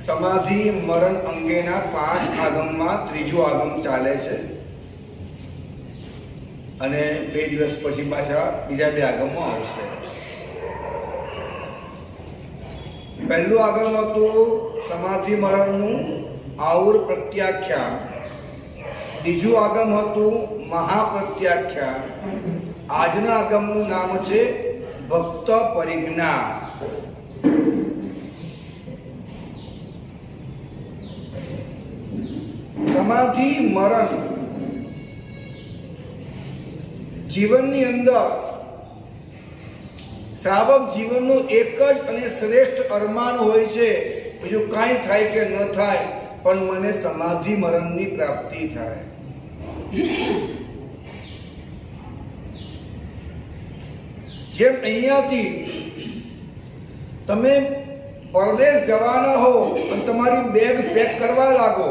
સમાધિ મરણ અંગેના 5 આગમમાં ત્રીજું આગમ ચાલે છે અને 2 દિવસ પછી પાછા બીજા 2 આગમો આવશે. પહેલું આગમ હતું સમાધિ મરણનું આઉર પ્રત્યાખ્યાન. બીજું આગમ હતું મહાપ્રત્યાખ્યાન. આજના આગમનું નામ છે ભક્ત પરિજ્ઞા. સમાધિ મરણ જીવનની અંદર શ્રાવક જીવનનું એક જ અને શ્રેષ્ઠ અરમાન હોય છે, બીજું કાંઈ થાય કે ન થાય, પણ મને સમાધિ મરણની પ્રાપ્તિ થાય. જેમ અહીંયાથી તમે પરદેશ જવાના હો અને તમારી બેગ પેક કરવા લાગો,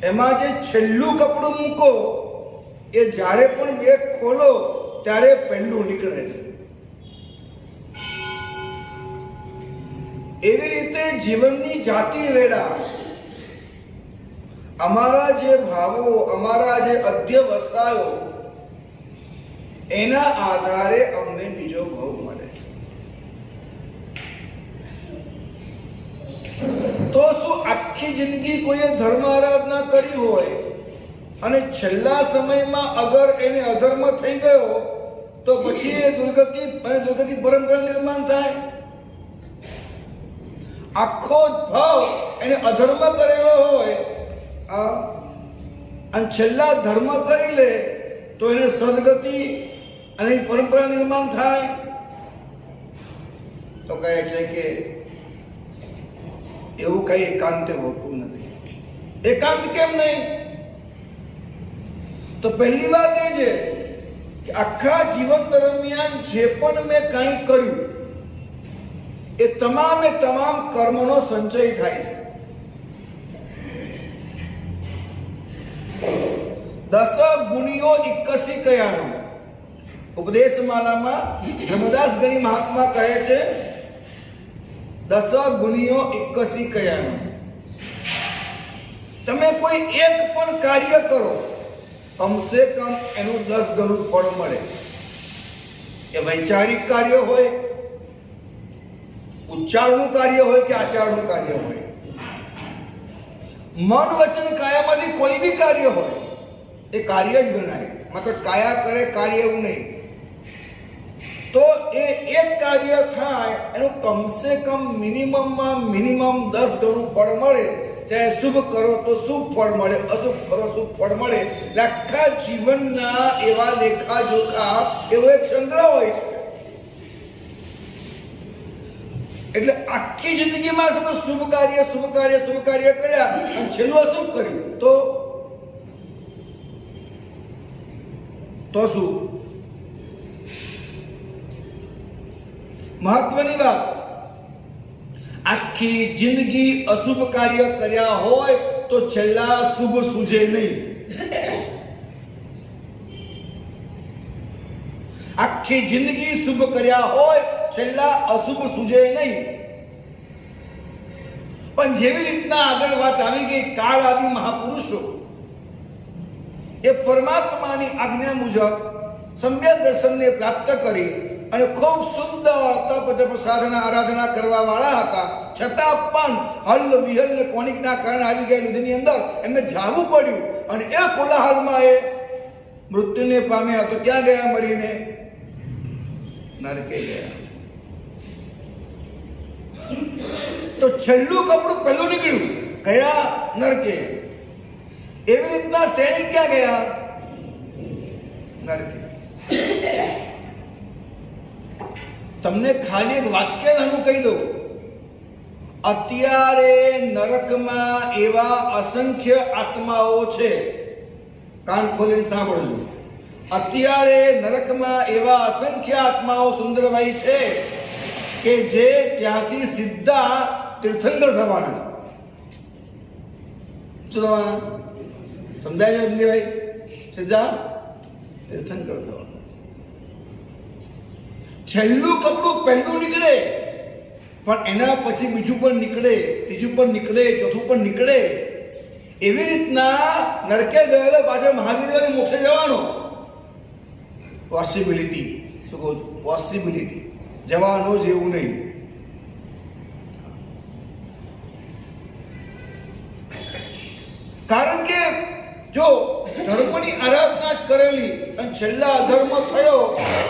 એમાં જે છેલ્લું કપડું મૂકો એ જ્યારે પણ બેગ ખોલો ત્યારે પહેલું નીકળે છે. એવી રીતે જીવનની જાતિ વેડા, અમારા જે ભાવો, અમારા જે અધ્યવસાયો, એના આધારે અમને બીજો ભાવ મળે છે. તો શું આખી જિંદગી કોઈએ ધર્મ આરાધના કરી હોય અને છેલ્લા સમયમાં અગર એને અધર્મ થઈ ગયો તો પછી એ દુર્ગતિ પરંપરા નિર્માણ થાય? આખો ભાવ એને અધર્મ કરેલો હોય અને છેલ્લા ધર્મ કરી લે તો એને સદગતિ અને પરંપરા નિર્માણ થાય? તો કહે છે કે એવું કઈ એકાંતે હોતું નથી. એકાંત કેમ નહીં? તો પહેલી વાત એ છે કે આખા જીવન દરમિયાન જે પણ મેં કંઈ કર્યું એ તમામે તમામ કર્મનો સંચય થાય છે. 10 ગુણિયો 81 કયાનો ઉપદેશમાલામાં ધર્મદાસ ગણી મહાત્મા કહે છે 10 ગુણિયો 81 કયાનો. તમે કોઈ એક પણ કાર્ય કરો, કમસે કમ એનું 10 ગણું ફળ મળે. એ વૈચારિક કાર્ય હોય, ઉચ્ચારણનું કાર્ય હોય કે આચારનું કાર્ય હોય, મન વચન કાયામાંથી કોઈ બી કાર્ય હોય, એ કાર્ય જ ગણાય. માત્ર કાયા કરે કાર્ય એવું નહીં. તો એ એક કાર્ય થાય એનું કમસે કમ મિનિમમમાં મિનિમમ 10 ગણું ફળ મળે. ચાહે શુભ કરો તો શુભ ફળ મળે, અશુભ કરો શુભ ફળ મળે. આખા જીવનના એવા લેખા જોખા એવો એક સંગ્રહ હોય છે. એટલે આખી જિંદગીમાં શુભ કાર્ય કર્યા અને છેલ્લું અશુભ કર્યું તો શું? મહત્વની વાત, આખી જિંદગી અશુભ કાર્ય કર્યા હોય તો છેલ્લા શુભ સૂજે નહીં. આખી જિંદગી શુભ કર્યા હોય છેલ્લા અશુભ સૂજે નહીં. પણ જેવી રીતના આગળ વાત આવી ગઈ, કાળ આદિ મહાપુરુષો એ પરમાત્માની આજ્ઞા મુજબ સમ્યક દર્શનને પ્રાપ્ત કરી અને ખૂબ સુંદર તપ જપ સાધના આરાધના કરવા વાળા હતા. છતાં પણ હલ્લ વિહલ્લ કોણિકના કારણે આવી ગયા નિધિની અંદર એમને જાવું પડ્યું અને એ કોલાહલમાં એ મૃત્યુને પામ્યા. તો ક્યાં ગયા મરીને? નરકે ગયા. તો છેલ્લું કપડું પહેલું નીકળ્યું, ગયા નરકે. એવી રીતના સૈનિક ક્યાં ગયા? નરકે. તમને ખાલી એક વાક્ય નાનું કહી દઉં. અત્યારે નરકમાં એવા અસંખ્ય આત્માઓ છે, કાન ખોલીને સાંભળજો. અત્યારે નરકમાં એવા અસંખ્ય આત્માઓ સુંદરભાઈ છે કે જે ત્યાંથી સીધા તીર્થંકર થવાના છે. શું થવાના? સમજાય છે ભાઈ? સીધા તીર્થંકર થવાના. છેલ્લું કપડું પહેલું નીકળે પણ એના પછી બીજું પણ નીકળે, ત્રીજું પણ નીકળે, ચોથું પણ નીકળે. એવી રીતના નરકે ગયેલો પાછો મહાવીર મોક્ષે જવાનો પોસિબિલિટી, શું કહું છું, પોસિબિલિટી, જવાનો જેવું નહીં. કારણ કે જો ધર્મની આરાધના જ કરેલી અને છેલ્લા અધર્મ થયો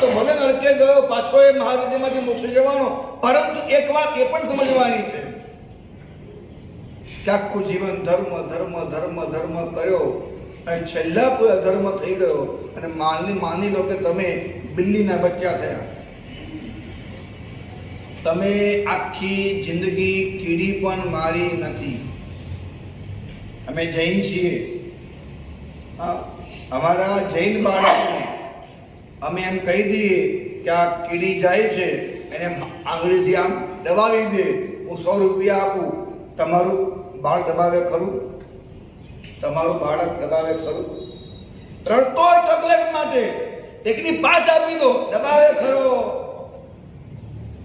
તો ભલે નરકે ગયો, પાછો એ મહાવિદ્યમાંથી મોક્ષે જવાનો. પરંતુ એક વાત એ પણ સમજવાની છે કે આખું જીવન ધર્મ ધર્મ ધર્મ ધર્મ કર્યો અને છેલ્લા કોઈ અધર્મ થઈ ગયો અને માની લો કે તમે બિલ્લીના બચ્ચા થયા. તમે આખી જિંદગી કીડી પણ મારી નથી. અમે જૈન છીએ, અમારા જૈન બાળકોને અમે એમ કહી દઈએ કે આ કીડી જાય છે, એને આંગળીથી આમ દબાવી દે, હું 100 રૂપિયા આપું, તમારું બાળક દબાવે ખરું? તમારું બાળક દબાવે ખરું? રડતો હોય ચોકલેટ માટે, એકની 5 આપી દો, દબાવે ખરો?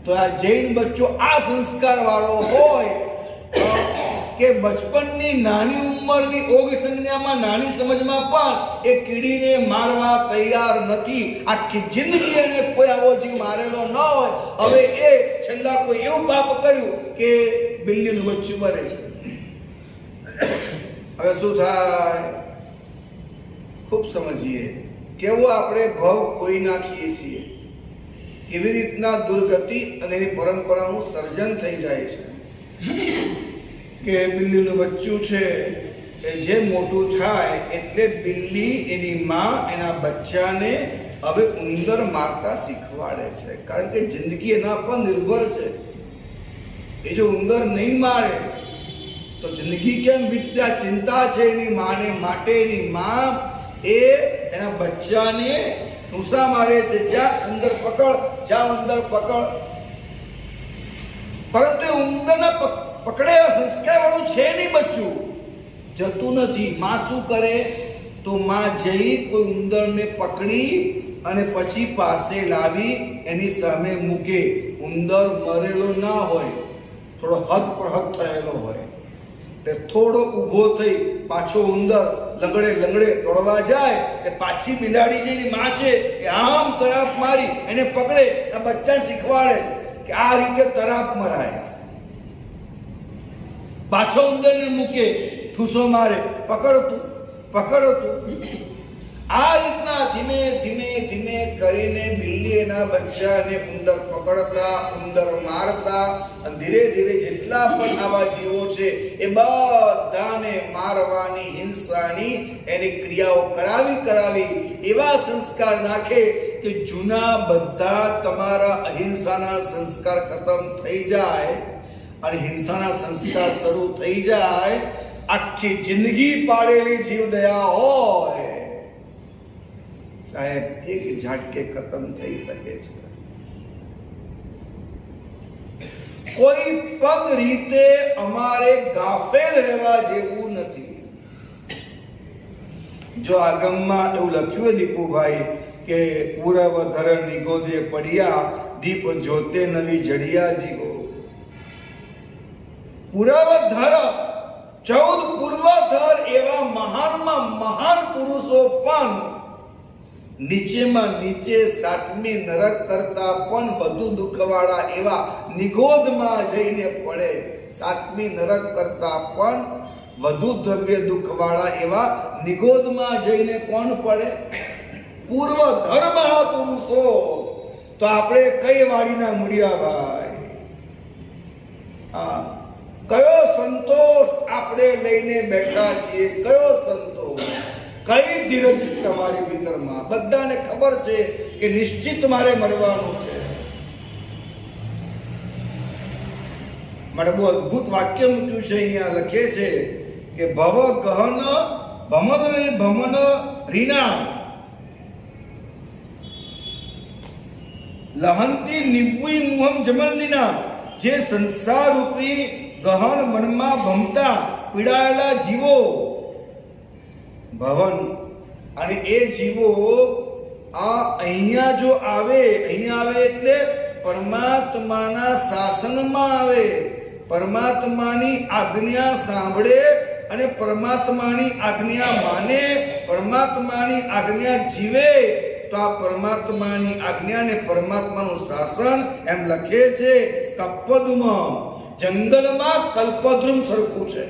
તો આ જૈન બચ્ચો આ સંસ્કાર વાળો હોય કે બચપનની નાની ઉંમરની ઓગ સંજ્ઞામાં, નાની સમજમાં પણ એ કીડીને મારવા તૈયાર નથી. આખી જિંદગી એને કોઈ આવો જીવ મારેલો ન હોય. હવે એ છેલ્લા કોઈ એવું પાપ કર્યું કે બિલ્લીનું બચ્ચું મરે છે. હવે શું થાય? ખૂબ સમજીએ કેવો આપણે ભવ ખોઈ નાખીએ છીએ, કેવી રીતના દુર્ગતિ અને એની પરંપરાનું સર્જન થઈ જાય છે કે બિલ્લીનું બચ્ચું છે એ જે મોટું થાય એટલે બિલ્લી એની માં એના બચ્ચાને હવે ઉંદર મારતા શીખવાડે છે. કારણ કે જિંદગી એના પર નિર્ભર છે. એ જો ઉંદર નહીં મારે તો જિંદગી કેમ વીતશે? આ ચિંતા છે એની માને માટે. એની માં એ એના બચ્ચાને ઢૂંસા મારે છે, જા ઉંદર પકડ, જા ઉંદર પકડ. પરંતુ એ ઉંદરના પકડે સંસ્કાર વાળું છે નહીં બચ્ચું, જતું નથી. માં શું કરે? તો માં જઈ કોઈ ઉંદરને પકડી અને પછી પાસે લાવી એની સામે મૂકે. ઉંદર મરેલો ના હોય, થોડો હદ પ્રહદ થયેલો હોય. એટલે થોડો ઊભો થઈ પાછો ઉંદર લંગડે લંગડે દોડવા જાય કે પાછી બિલાડી જેની માં છે એ આમ તરાપ મારી એને પકડે, આ બચ્ચાને શીખવાડે કે આ રીતે તરાપ મરાય. પાછો ઉંદરને મૂકે, ઠૂસો મારે, પકડતું પકડતું. આ રીતના ધીમે ધીમે ધીમે કરીને બિલ્લી એના બચ્ચાને ઉંદર પકડતા, ઉંદર મારતા અને ધીરે ધીરે જેટલા પણ આવા જીવો છે એ બધાને મારવાની, હિંસાની એની ક્રિયાઓ કરાવી એવા સંસ્કાર નાખે કે જૂના બધા તમારા અહિંસાના સંસ્કાર ખતમ થઈ જાય અને હિંસાના સંસ્કાર શરૂ થઈ જાય. આખી જિંદગી પાડેલી જીવદયા હોય સાહેબ, એક ઝાટકે ખતમ થઈ શકે છે. કોઈ પણ રીતે અમારે ગાફેલ રહેવા જેવું નથી. જો આગમમાં એવું લખ્યું દીપુભાઈ કે પૂરવ ધર નિગોદે પડ્યા, દીપ જોતે નવી જડિયા જીવો. પૂર્વધર, 14 પૂર્વધર એવા મહાનમાં મહાન પુરુષો પણ નીચેમાં નીચે 7મી નરક કરતા પણ વધુ દુઃખવાળા એવા નિગોદમાં જઈને પડે. 7મી નરક કરતા પણ વધુ દ્રવ્ય દુઃખવાળા એવા નિગોદમાં જઈને કોણ પડે? પૂર્વધર મહાપુરુષો. તો આપણે કઈ વાડીના મૂળિયા ભાઈ? કયો સંતોષ આપણે લઈને બેઠા છીએ? કયો સંતોષ? કઈ ધીરજ તમારી ભીતરમાં? બધાને ખબર છે કે નિશ્ચિત મારે મરવાનું છે. માટે બહુ અદ્ભુત વાક્ય મૂક્યું છે અહીંયા, લખે છે કે ભવ ગહન ભમન ભમન રીના લહંતી નિવ્વી મુહમ જમલનીના. જે સંસાર રૂપી ગહન વનમાં ભમતા પીડાયેલા જીવો, ભવન, અને એ જીવો આ અહીંયા જો આવે, અહીંયા આવે એટલે પરમાત્માના શાસનમાં આવે, પરમાત્માની આજ્ઞા સાંભળે અને પરમાત્માની આજ્ઞા માને, પરમાત્માની આજ્ઞા જીવે, તો આ પરમાત્માની આજ્ઞા ને પરમાત્માનું શાસન એમ લખે છે કપદમાં, જંગલમાં કલ્પદ્રુમ સરખું છે.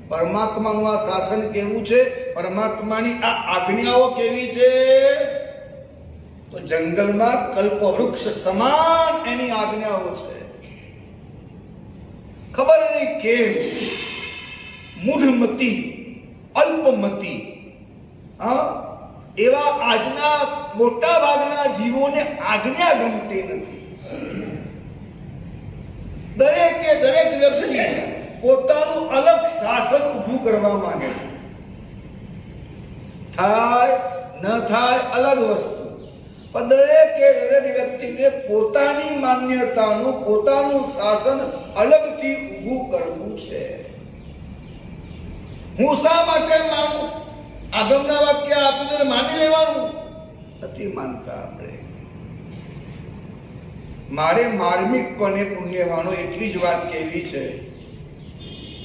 પરમાત્માનું આ શાસન કેવું છે, પરમાત્માની આ આજ્ઞાઓ કેવી છે, તો જંગલમાં કલ્પવૃક્ષ સમાન એની આજ્ઞાઓ છે. ખબર નહીં કેમ મૂઢમતી, અલ્પમતી એવા આજના મોટા ભાગના જીવોને આજ્ઞા ગમતી નથી. દરેક વ્યક્તિ પોતાનું અલગ શાસન ઊભું કરવા માંગે છે. થાય ન થાય અલગ વસ્તુ, પણ દરેક વ્યક્તિને પોતાની માન્યતાનું, પોતાનું શાસન અલગથી ઊભું કરવું છે. હું શા માટે માનું, આગમના વાક્ય આપ્યું તો માની લેવાનું નથી માનતા આપણે. મારે માર્મિકપણે પુણ્યવાનો એટલી જ વાત કહેવી છે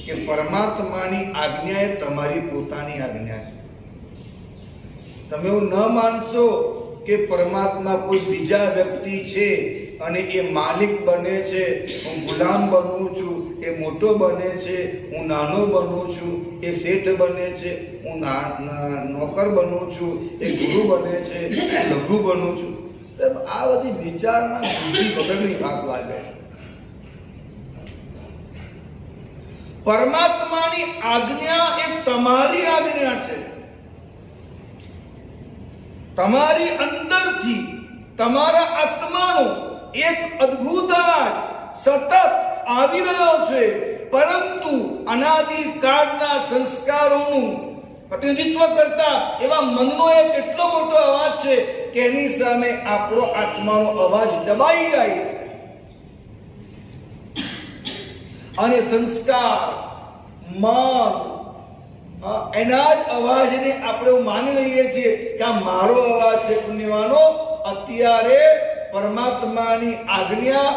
કે પરમાત્માની આજ્ઞા એ તમારી પોતાની આજ્ઞા છે. તમે એવું ન માનશો કે પરમાત્મા કોઈ બીજા વ્યક્તિ છે અને એ માલિક બને છે, હું ગુલામ બનું છું, એ મોટો બને છે, હું નાનો બનું છું, એ શેઠ બને છે, હું નોકર બનું છું, એ ગુરુ બને છે, હું લઘુ બનું છું. સાહેબ, આ બધી વિચારના બુદ્ધિ વગરની વાત લાગે છે. પરમાત્માની આજ્ઞા એ તમારી આજ્ઞા છે. તમારી અંદરથી તમારા આત્માનો એક અદ્ભુત અવાજ સતત આવી રહ્યો છે, પરંતુ અનાદિકાળના સંસ્કારોનું પ્રતિનિધિત્વ કરતા એવા મનનો એક એટલો મોટો અવાજ છે કે એની સામે આપણો આત્માનો અવાજ દબાઈ જાય છે. અને સંસ્કાર, મન, એના જ અવાજને આપણે માની લઈએ છીએ કે આ મારો અવાજ છે. પુણ્યવાનો, અત્યારે પરમાત્માની આજ્ઞા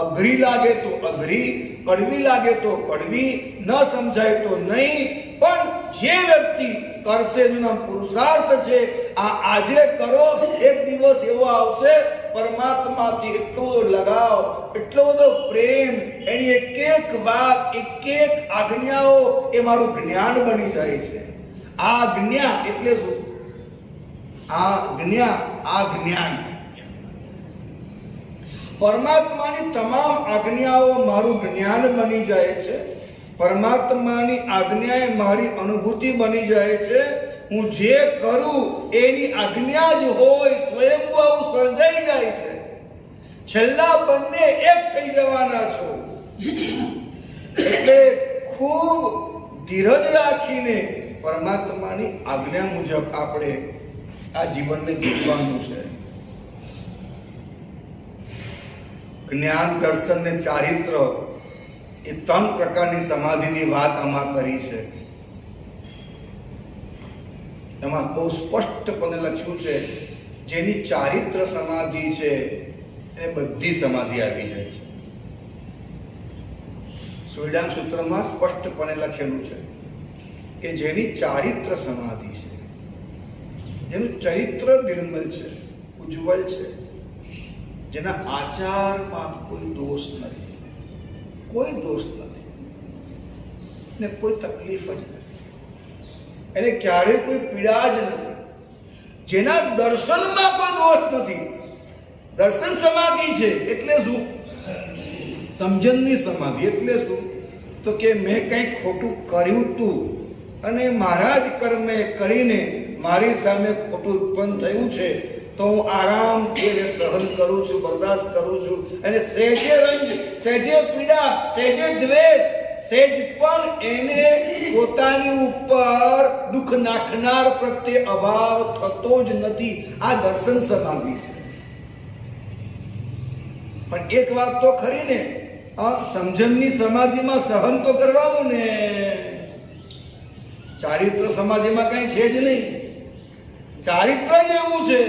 અઘરી લાગે તો અઘરી, કડવી લાગે તો કડવી, ન સમજાય તો નહીં, પણ જે વ્યક્તિ કરશે એનું નામ પુરુષાર્થ છે. આ આજે કરો, એક દિવસ એવો આવશે પરમાત્માથી એટલો બધો લગાવ, એટલો બધો પ્રેમ, એની એક એક વાત, એક એક આજ્ઞાઓ એ મારું જ્ઞાન બની જાય છે. આ જ્ઞાન એટલે શું? આ જ્ઞાન પરમાત્માની તમામ આજ્ઞાઓ મારું જ્ઞાન બની જાય છે. પરમાત્માની આજ્ઞા એ મારી અનુભૂતિ બની જાય છે. હું જે કરું એની આજ્ઞા જ હોય, સ્વયંભૂ સર્જાઈ જાય છે. છેલ્લા બંને એક થઈ જવાના છો. એટલે ખૂબ ધીરજ રાખીને પરમાત્માની આજ્ઞા મુજબ આપણે આ જીવનને જીવવાનું છે. જ્ઞાન, દર્શન ને ચારિત્ર એ 3 પ્રકારની સમાધિની વાત આમાં કરી છે. એમાં બહુ સ્પષ્ટપણે લખ્યું છે જેની ચારિત્ર સમાધિ છે એ બધી સમાધિ આવી જાય છે. સુરડાંગ સૂત્રમાં સ્પષ્ટપણે લખેલું છે કે જેની ચારિત્ર સમાધિ છે, જેનું ચરિત્ર નિર્મળ છે, ઉજ્જવલ છે, જેના આચારમાં કોઈ દોષ નથી, કોઈ દોષ નથી ને કોઈ તકલીફ જ નથી, એને ક્યારેય કોઈ પીડા જ નથી, જેના દર્શનમાં કોઈ દોષ નથી. દર્શન સમાધિ છે એટલે શું? સમજણની સમાધિ એટલે શું? તો કે મેં કંઈ ખોટું કર્યું તું અને મારા જ કર્મે કરીને મારી સામે ખોટું ઉત્પન્ન થયું છે, તો હું આરામથી એને સહન કરું છું, બરદાસ્ત કરું છું. અને સહેજે રંજ, સહેજે પીડા, સહેજે દ્વેષ, સહેજ પણ એને પોતાની ઉપર દુઃખ નાખનાર પ્રત્યે અભાવ થતો જ નથી. આ દર્શન સમાધિ છે. પણ એક વાત તો ખરી ને, સમજણની સમાધિમાં સહન તો કરવાનું ને, ચારિત્ર સમાધિમાં કઈ છે જ નહીં. ચારિત્ર જ એવું છે,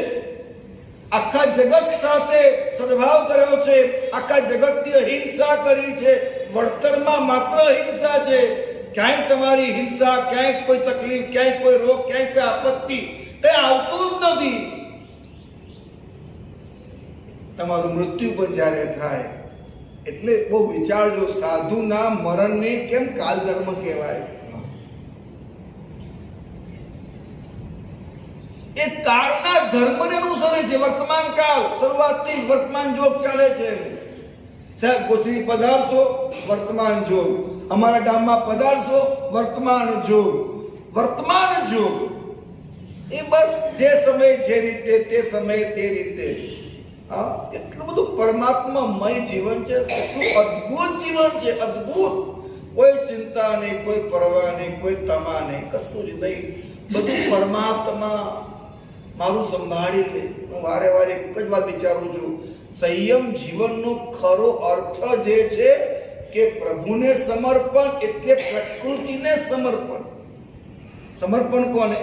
આખા જગત સાથે સદભાવ કર્યો છે, આખા જગતની અહિંસા કરી છે, વળતરમાં માત્ર હિંસા છે. ક્યાંય તમારી હિંસા, ક્યાંય કોઈ તકલીફ, ક્યાંય કોઈ રોગ, ક્યાંય કોઈ આપત્તિ એ આવતું જ નથી. તમારું મૃત્યુ પણ જ્યારે થાય એટલે બહુ વિચારજો, સાધુના મરણને કેમ કાલધર્મ કહેવાય? એ કાળના ધર્મને અનુસરે છે. વર્તમાન કાળ, શરૂઆતથી વર્તમાન જોગ ચાલે છે. સાહેબ ગોચરી પધારશો, વર્તમાન જોગ. અમારા ગામમાં પધારશો, વર્તમાન જોગ. વર્તમાન જોગ એ બસ જે સમય જે રીતે, તે સમયે તે રીતે. એટલું બધું પરમાત્મામય જીવન છે, એટલું અદ્ભુત જીવન છે, અદ્ભુત. કોઈ ચિંતા નહીં, કોઈ પરવા નહીં, કોઈ તમા નહીં, કશું જ નહીં. બધું પરમાત્મા મારું સંભાળી લે. હું વારે વારે એક જ વાત વિચારું છું, સંયમ જીવનનો ખરો અર્થ જે છે કે પ્રભુને સમર્પણ એટલે પ્રકૃતિને સમર્પણ. સમર્પણ કોને?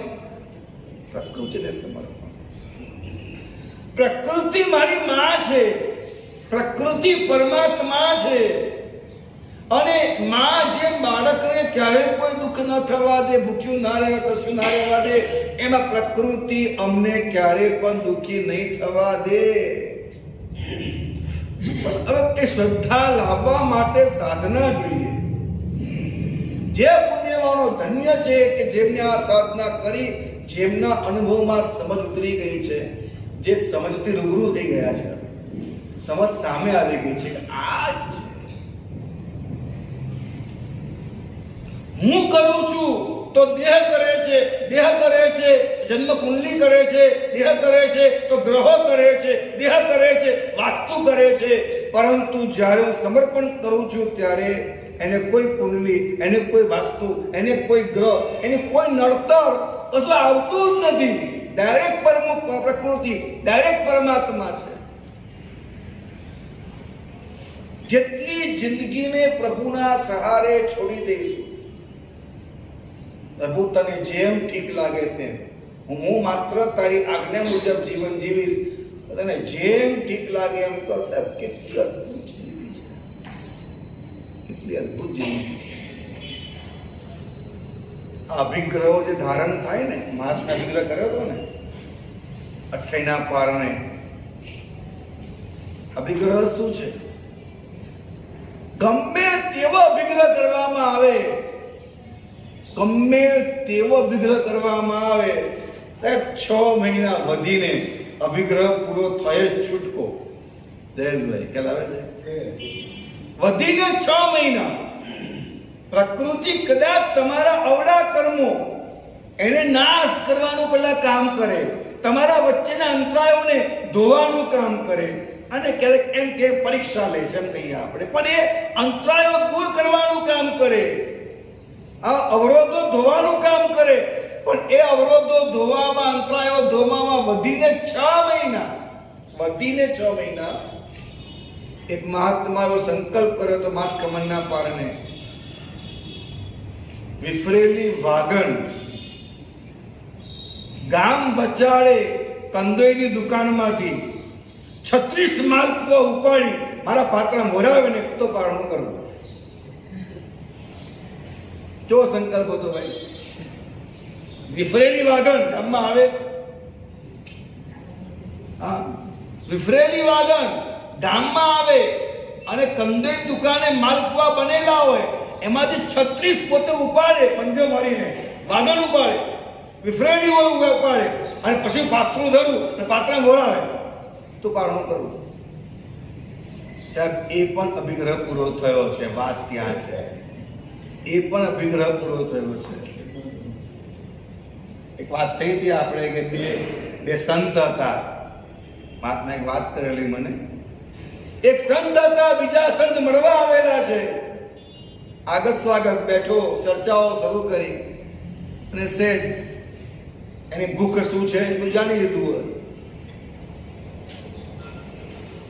પ્રકૃતિને સમર્પણ. પ્રકૃતિ મારી માં છે, પ્રકૃતિ પરમાત્મા છે. અને માં જે બાળકને ક્યારેય કોઈ દુઃખ ન થવા દે, ભૂખ્યું ના રહેવા, કશું ના રહેવા દે, એમાં પ્રકૃતિ અમને ક્યારેય પણ દુઃખી નહીં થવા દે. હવે એ શ્રદ્ધા લાવવા માટે સાધના જોઈએ. જે પુણ્યવાનો ધન્ય છે કે જેમને આ સાધના કરી, જેમના અનુભવમાં સમજ ઉતરી ગઈ છે, જે સમજથી રૂબરૂ થઈ ગયા છે, સમજ સામે આવી ગઈ છે કે આ જ છે. હું કરું છું તો દેહ કરે છે, દેહ કરે છે, જન્મ કુંડલી કરે છે, દેહ કરે છે, તો ગ્રહો કરે છે, દેહ કરે છે, વાસ્તુ કરે છે. પરંતુ જ્યારે હું સમર્પણ કરું છું ત્યારે એને કોઈ કુંડલી, એને કોઈ વાસ્તુ, એને કોઈ ગ્રહ, એને કોઈ નડતર કશું આવતું જ નથી. ડાયરેક્ટ પ્રકૃતિ, ડાયરેક્ટ પરમાત્મા છે. જેટલી જિંદગીને પ્રભુના સહારે છોડી દઈશું, પ્રભુ તને જેમ ઠીક લાગે તેમ, હું માત્ર તારી આજ્ઞા મુજબ જીવન જીવીશ, તને જેમ ઠીક લાગે એમ કર. સાહેબ કેટલી અદ્ભુત જિંદગી છે, કેટલી અદ્ભુત જિંદગી છે. અભિગ્રહો જે ધારણ થાય ને, મહાત્મા અભિગ્રહ કર્યો હતો ને 28ના પારણે. અભિગ્રહ શું છે? ગમે તેવો અભિગ્રહ કરવામાં આવે, ગમે તેવો અભિગ્રહ કરવામાં આવે, સાહેબ 6 મહિના વધીને અભિગ્રહ પૂરો થયો જ છૂટકો. જયેશભાઈ ખ્યાલ આવે છે? વધીને 6 મહિના. પ્રકૃતિ કદાચ તમારા અવળા કર્મો એને નાશ કરવાનું પહેલા કામ કરે, તમારા વચ્ચેના અંતરાયોને ધોવાનું કામ કરે, અને ક્યારેક એમ કે પરીક્ષા લે છે એમ કહીએ આપણે, પણ એ અંતરાયો દૂર કરવાનું કામ કરે, આ અવરોધો ધોવાનું કામ કરે. પણ એ અવરોધો ધોવામાં, અંતરાયો ધોવામાં વધીને 6 મહિના, વધીને 6 મહિના. એક મહાત્મા એવો સંકલ્પ કર્યો તો માસ કમનના પારણે, વિફરેલી વાગણ ગામ બચાડે કંદોઈની દુકાનમાંથી 36 માલપુઆ ઉપાડી મારા પાત્રા મોરાવીને તો પારણું કરવું. કેવો સંકલ્પ હતો ભાઈ! વિફરેલી વાગણ ગામમાં આવે, હા, વિફરેલી વાગણ ગામમાં આવે અને કંદોઈ દુકાને માલપુઆ બનેલા હોય, એમાંથી 36 પોતે ઉપાડે, પંજો મારીને વાગણ ઉપાડે, વિફરેલી હોય ઉપાડે, અને પછી પાત્રું ધરું અને પાત્રા મોરાવે તો પારણું કરવું. સાહેબ એ પણ અભિગ્રહ પૂરો થયો છે. વાત ત્યાં છે, એ પણ અભિગ્રહ પૂરો થયો છે. એક વાત થઈ હતી આપણે કે બે સંત હતા. મહાત્મા એક વાત કરેલી મને. એક સંત હતા, બીજા સંત મળવા આવેલા છે. આગળ સ્વાગત, બેઠો, ચર્ચાઓ શરૂ કરી અને સહેજ એની ભૂખ શું છે એ જાણી લીધું હોય.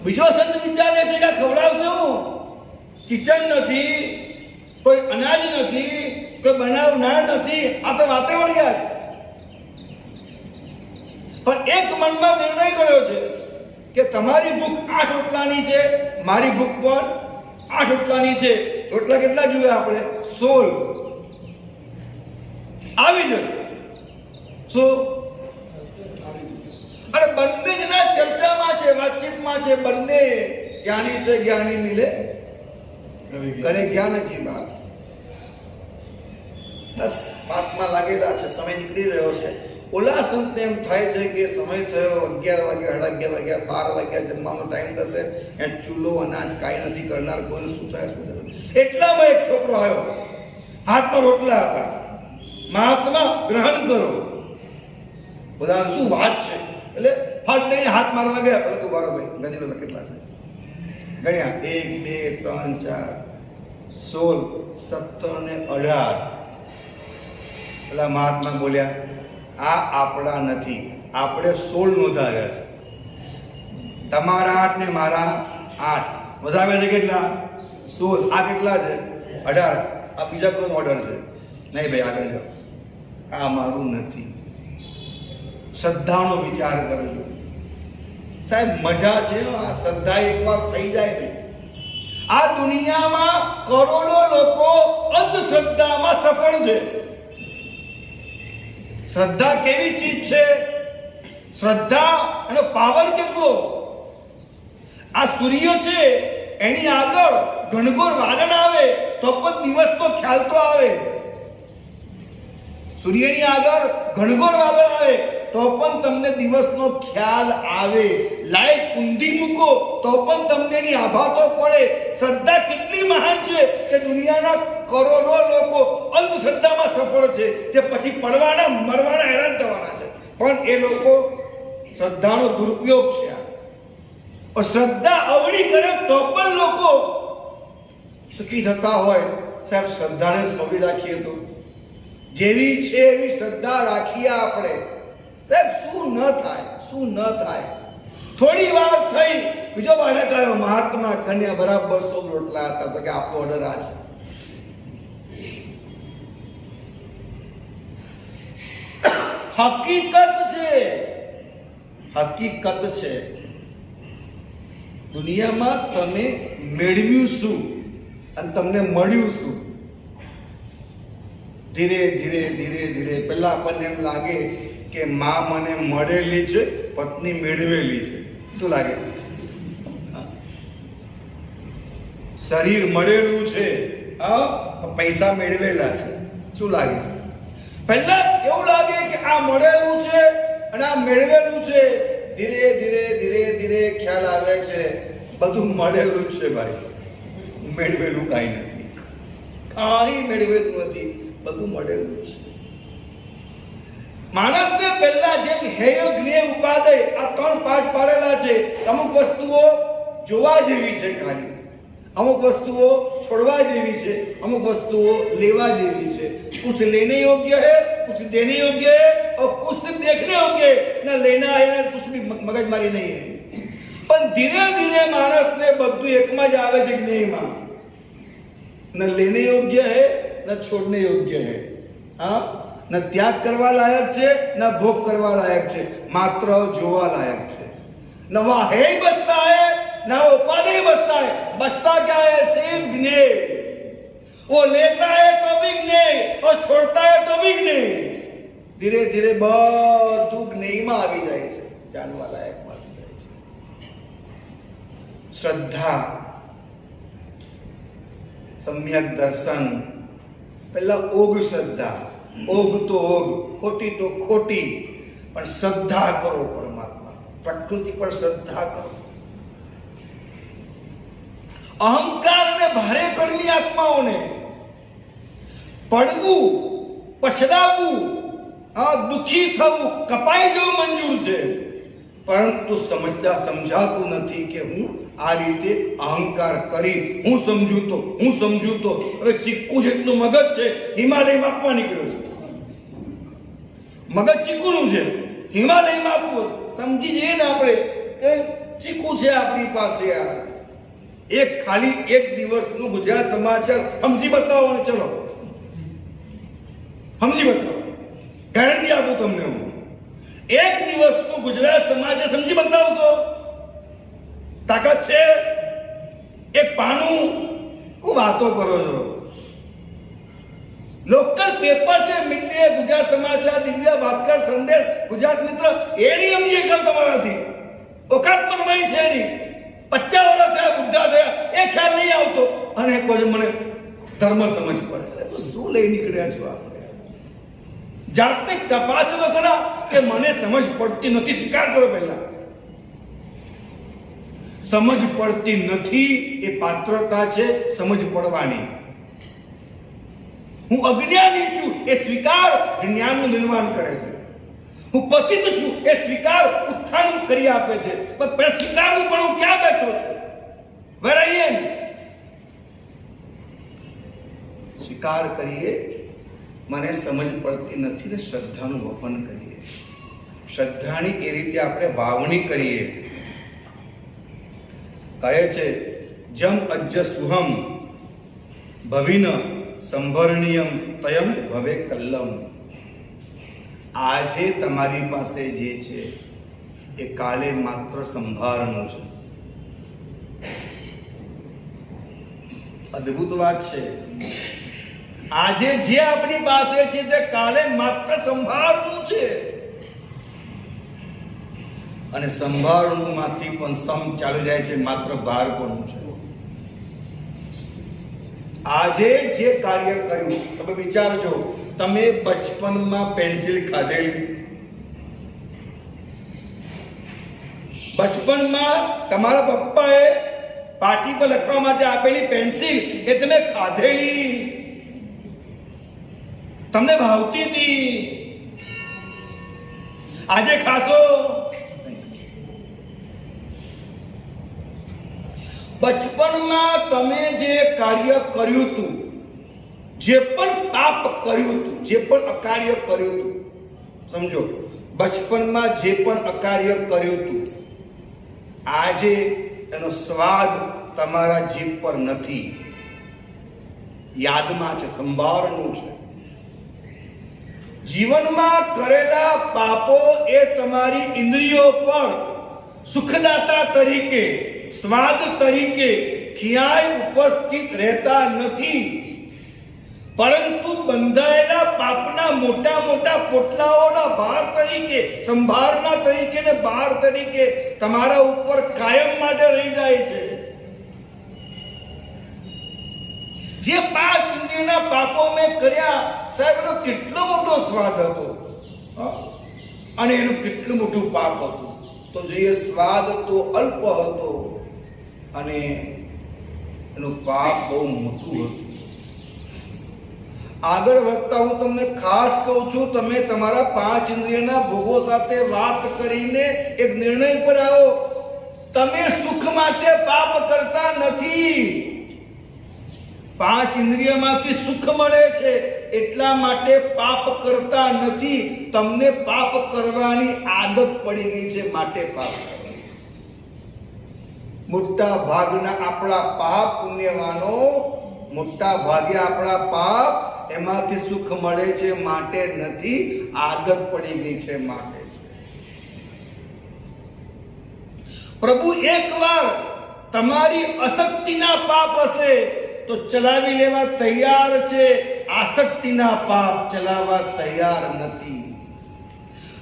બીજો સંત વિચારે છે કે ખવડાવશે હું, કિચન નથી, કોઈ અનાજ નથી, કોઈ બનાવનાર નથી, આ તો વાતે વળ્યા છે. પણ એક મનમાં નિર્ણય કર્યો છે કે તમારી ભૂખ 8 રોટલાની છે, મારી ભૂખ પણ 8 રોટલાની છે. રોટલા કેટલા જોઈએ આપણે? 16 આવી જશે. શું? અરે બંને જણા ચર્ચામાં છે, વાતચીતમાં છે. બંને જ્ઞાની સે જ્ઞાની મિલે કરે જ્ઞાન કી બાત. બસ વાતમાં લાગેલા છે. સમય નીકળી રહ્યો છે. ઓલા સંત એમ થાય છે કે સમય થયો 11 વાગ્યા, 11:30 વાગ્યા, 12 વાગ્યા, જમવાનો ટાઈમ થશે, એ ચૂલો અનાજ કાંઈ નથી કરનાર, કોઈ શું થાય શું થાય. એટલામાં એક છોકરો આવ્યો, હાથમાં રોટલા હતા. મહાત્મા ગ્રહણ કરો. બધા શું વાત છે? એટલે ફટ નહીં હાથ મારવા ગયા. પરંતુ બારો ભાઈ ગણી લો કેટલા છે. ગણ્યા 1 2 3 4 16 17 ને 18. પેલા મહાત્મા બોલ્યા, આ આપણા નથી, આપણે 16 નોંધાવ્યા છે. તમારા 8 ને મારા 8 વધાવ્યા છે. કેટલા? 16. આ કેટલા છે? 18. આ બીજા કોઈ ઓર્ડર છે? નહીં ભાઈ, આગળ જાઓ. આ મારું નથી. શ્રદ્ધાનો વિચાર કરજો સાહેબ. મજા છે આ શ્રદ્ધા એકવાર થઈ જાય ને. આ દુનિયામાં કરોડો લોકો અંધશ્રદ્ધામાં સફળ છે. શ્રદ્ધા કેવી ચીજ છે? શ્રદ્ધા એનો પાવર કેટલો? આ સૂર્ય છે, એની આગળ ઘનઘોર વાદળ આવે તો પણ દિવસનો ખ્યાલ તો આવે. સૂર્યની આગળ ઘનઘોર વાદળ આવે તો પણ તમને દિવસનો ખ્યાલ આવે. લાઈટ ઊંધી મૂકો તો પણ તમને એની આભા તો પડે. શ્રદ્ધા કેટલી મહાન છે કે દુનિયાના કરોડો લોકો અંધશ્રદ્ધામાં સફળ છે, જે પછી પડવાના, મરવાના, હેરાન થવાના છે. પણ એ લોકો શ્રદ્ધાનો દુરુપયોગ છે. શ્રદ્ધા અવળી કરે તો પણ લોકો સુખી થતા હોય. સાહેબ શ્રદ્ધાને સવરી રાખીએ તો, જેવી છે એવી શ્રદ્ધા રાખીએ આપણે. સાહેબ શું ન થાય, શું ન થાય. થોડી વાર થઈ, બીજો બાળક આવ્યો, મહાત્મા કન્યા બરાબર 100 રોટલા હતા. તો કે આપણો ઓર્ડર આ છે. હકીકત છે, હકીકત છે. દુનિયામાં તમે મેળવ્યું શું અને તમને મળ્યું શું? ધીરે ધીરે ધીરે ધીરે પહેલા આપણને એમ લાગે કે માં મને મળેલી છે, પત્ની મેળવેલી છે. શું લાગે? શરીર મળેલું છે, પૈસા મેળવેલા છે. શું લાગે? પહેલા એવું લાગે કે આ મળેલું છે અને આ મેળવેલું છે. ધીરે ધીરે ધીરે ધીરે ખ્યાલ આવે છે બધું મળેલું છે ભાઈ, મેળવેલું કાંઈ નથી. કાંઈ મેળવેલું નથી, બધું મળેલું છે. માણસને પહેલા જેમ હેય જ્ઞેય ઉપાદેય આ 3 પાઠ પાડેલા છે. અમુક વસ્તુઓ જોવા જેવી છે ખાલી, અમુક વસ્તુઓ છોડવા જેવી છે, અમુક વસ્તુઓ લેવા જેવી છે. कुछ लेने योग्य है, कुछ देने योग्य है और कुछ सिर्फ देखने योग्य है. ना लेना है ना कुछ भी मगजमारी नहीं है. પણ ધીરે ધીરે માણસને બધું એકમાં જ આવે છે જ્ઞેયમાં. ન લેને યોગ્ય है न छोड़ने योग्य है. हाँ, न त्याग કરવા લાયક છે ન ભોગ કરવા લાયક છે, માત્ર જોવા લાયક છે. न वहाँ है ही बसता है न उपाधि बसता है. बसता क्या है? सिर्फ ज्ञेय. वो लेता है तो भी ज्ञेय और छोड़ता है तो भी ज्ञेय. धीरे धीरे બધું જ્ઞેયમાં આવી જાય છે, જાણવા લાયકમાં આવી જાય છે. શ્રદ્ધા, સમ્યક દર્શન. પહેલા ઓગ શ્રદ્ધા. ઓગ તો ઓગ, ખોટી તો ખોટી, પણ શ્રદ્ધા કરો પરમાત્મા, પ્રકૃતિ પર શ્રદ્ધા કરો. અહંકાર અને ભારે કરેલી આત્માઓને પડવું, પછડાવવું, દુઃખી થવું, કપાઈ જવું મંજૂર છે. પરંતુ સમજાતું નથી કે હું આ રીતે અહંકાર કરી હું સમજું તો હવે ચીકુ જેટલું મગજ છે, હિમાલય માપવા નીકળ્યો છે. મગજ ચીકુનું છે, હિમાલય માપવું છે. સમજી જઈએ ને આપણે કે ચીકુ છે આપણી પાસે. ખાલી એક દિવસનું ગુજરાત સમાચાર સમજી બતાવો ને, ચલો સમજી બતાવો, ગેરંટી આપું તમને હું. એક દિવસનું ગુજરાત સમાચાર સમજી બતાવશો તાકાત છે? એક પાનું હું વાતો કરો છો? લોકલ પેપર છે, મિડ ડે, ગુજરાત સમાચાર, દિવ્ય ભાસ્કર, સંદેશ, ગુજરાત મિત્ર, એ નહીં સમજી શકતા તમારાથી. ઓકાત પણ તમારી છે નહીં. 50 વર્ષ થયા, બુદ્ધા થયા, એ ખ્યાલ નહીં આવતો. અને એક બાજુ મને ધર્મ સમજ પડે. તો શું લઈ નીકળ્યા છો આપણે? જાતને તપાસ તો ખરા કે મને સમજ પડતી નથી. સ્વીકાર કરો પહેલા. સમજ પડતી નથી એ પાત્રતા છે સમજ પડવાની. હું અજ્ઞાની છું એ સ્વીકાર જ્ઞાનનું નિર્માણ કરે છે. હું પતિત છું એ સ્વીકાર ઉત્થાન કરી આપે છે. પણ સ્વીકારવું પણ હું ક્યાં બેઠો છું? વેર આઈ એમ. સ્વીકાર કરીએ મને સમજ પડતી નથી ને શ્રદ્ધાનું વપન કરીએ. શ્રદ્ધાની એ રીતે આપણે વાવણી કરીએ. કહે છે જમ અજ્જ સુહમ ભવિન સંભરણીયમ તયમ ભવે કલ્લમ. આજે તમારી પાસે જે છે એ કાલે માત્ર સંભારનું છે. અદ્ભુત વાત છે. આજે જે આપણી પાસે છે તે કાલે માત્ર સંભારનું છે. અને સંભારણું માંથી પણ સમ ચાલુ જાય છે, માત્ર ભાર પણ છે. આજે જે કાર્ય કર્યું, તમે વિચારજો, તમે બચપનમાં પેન્સિલ ખાધેલી, બચપનમાં તમારા પપ્પાએ પાટી પર લખવા માટે આપેલી પેન્સિલ એ તમે ખાધેલી, તમને ભાવતી હતી. આજે ખાશો? બચપનમાં તમે જે કાર્ય કર્યું હતું, જે પણ પાપ કર્યું હતું, જે પણ અકાર્ય કર્યું હતું, સમજો, બચપનમાં જે પણ અકાર્ય કર્યું હતું, આજે એનો સ્વાદ તમારા જીભ પર નથી, યાદમાં છે, સંભારનું છે. જીવનમાં કરેલા પાપો એ તમારી ઇન્દ્રિયો પર સુખદાતા તરીકે, સ્વાદ તરીકે ક્યાંય ઉપસ્થિત રહેતા નથી, પરંતુ બંધાયેલા પાપના મોટા મોટા પોટલાઓના ભાર તરીકે, સંભારના તરીકે ને ભાર તરીકે તમારા ઉપર કાયમ માટે રહી જાય છે. જે 5 ઇન્દ્રિયોના પાપો મેં કર્યા, સાહેબ, એનો કેટલો મોટો સ્વાદ હતો અને એનું કેટલું મોટું પાપ હતું. તો જે સ્વાદ તો અલ્પ હતો અને એનું પાપ બહુ મોટું હતું. આગળ વધતા હું તમને ખાસ કહું છું, તમે તમારા 5 ઇન્દ્રિયના ભોગો સાથે વાત કરીને એક નિર્ણય પર આવો. તમે સુખ માટે પાપ કરતા નથી. 5 ઇન્દ્રિયમાંથી સુખ મળે છે એટલા માટે પાપ કરતા નથી. તમને પાપ કરવાની આદત પડી ગઈ છે માટે પાપ કરો. મોટા ભાગના આપણા પાપ, પુણ્યવાનો મોટા ભાગે આપણા પાપ એમાંથી સુખ મળે છે માટે નથી, આદત પડી ગઈ છે માટે છે. પ્રભુ એકવાર તમારી અશક્તિના પાપ હશે તો ચલાવી લેવા તૈયાર છે, આસક્તિના પાપ ચલાવવા તૈયાર નથી.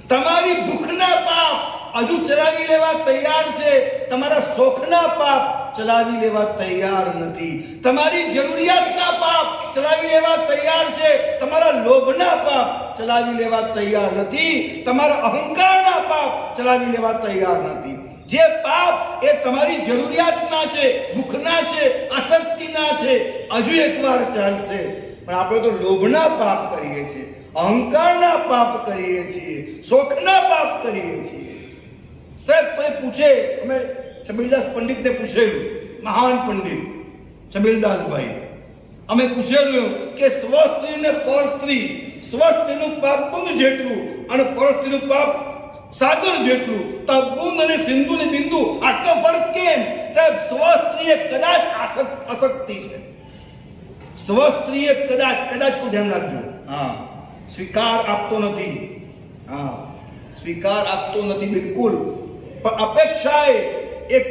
તમારી ભૂખના પાપ હજુ ચલાવી લેવા તૈયાર છે, તમારા શોખના પાપ ચલાવી લેવા તૈયાર નથી. તમારી જરૂરિયાતના પાપ ચલાવી લેવા તૈયાર છે, તમારા લોભના પાપ ચલાવી લેવા તૈયાર નથી, તમારા અહંકારના પાપ ચલાવી લેવા તૈયાર નથી. જે પાપ એ તમારી જરૂરિયાતના છે, ભૂખના છે, આસક્તિના છે, હજુ એકવાર ચાલશે. પણ આપણે તો લોભના પાપ કરીએ છીએ, અહંકારના પાપ કરીએ છીએ, શોખના પાપ કરીએ છીએ. સાહેબ, કોઈ પૂછે, અમે છબીલદાસ પંડિતને પૂછેલું, મહાન પંડિત છબીલદાસભાઈ, અમે પૂછેલું કે સ્વસ્ત્રી ને પરસ્ત્રી, સ્વસ્ત્રીનું પાપ બુંદ જેટલું અને પરસ્ત્રીનું પાપ સાગર જેટલું, તો બુંદ અને સિંધુ ને બિંદુ આટલો ફરક કેમ? સાહેબ, સ્વસ્ત્રી એ કદાચ આસક્તિ છે. સ્વસ્ત્રી એ કદાચ કોઈ ધ્યાન રાખજો, હા, સ્વીકાર આપતો નથી, હા, સ્વીકાર આપતો નથી બિલકુલ. પણ અપેક્ષાએ એક